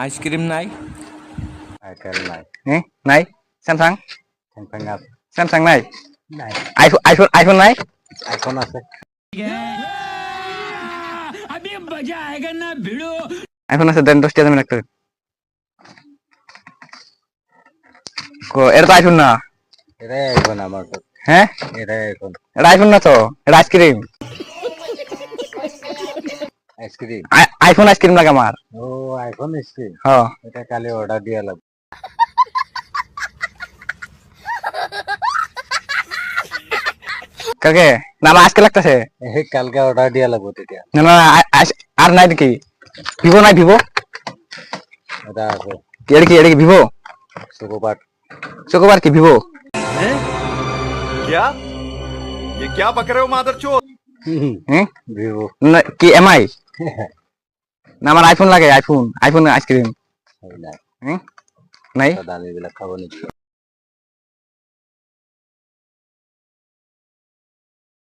Ice cream নাই, itel নাই, নাই স্যামসাং স্যামসাং আছে, স্যামসাং নাই, নাই, আইফোন নাই, আইফোন আছে, আইফোন আছে। দেন 10 টাকা দামি লাগতো। এটা তো আইফোন না। এটাই আইফোন আমার তো, হ্যাঁ এটাই আইফোন। এটা আইফোন না তো, এটা আইসক্রিম। আইসক্রিম, আইফোন আইসক্রিম লাগে আমার। ও আইফোন আইসক্রিম, হ্যাঁ এটা কালি অর্ডার দিয়া লাগবে। কালকে না, আমার আজকে লাগতেছে। কালকে অর্ডার দিয়া লাগবে তেতিয়া। না না, আর নাই নাকি? ভিভো নাই? ভিভো এটা আছে, এটা কি ভিভো? সুপার, চোকোবার কি ভিভো? क्या ये क्या बक रहे हो मादरचोद? ভিভো না কি এমআই? না আমার আইফোন লাগে, আইফোন আইসক্রিম। নাই, নাই দামি বিলাক খাব নাকি?